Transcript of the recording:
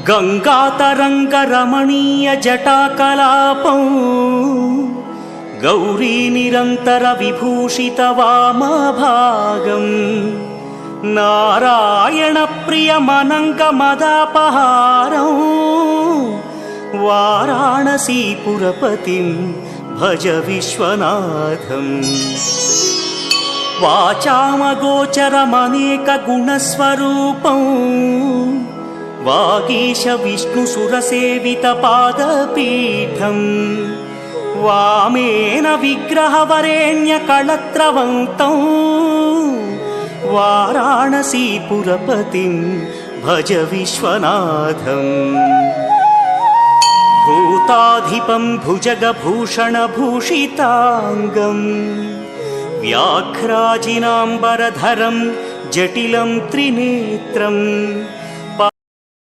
गङ्गातरङ्गरमणीयजटाकलापं गौरीनिरन्तरविभूषितवामभागम् नारायणप्रियमनङ्गमदापहारं वाराणसीपुरपतिं भज विश्वनाथम्। वाचामगोचरमनेकगुणस्वरूपं वागीश विष्णुसुरसेवितपादपीठम् वामेन विग्रहवरेण्यकळत्रवन्तं वाराणसीपुरपतिं भज विश्वनाथम्। भूताधिपं भुजगभूषणभूषिताङ्गम् व्याघ्राजिनाम्बरधरं जटिलं त्रिनेत्रम्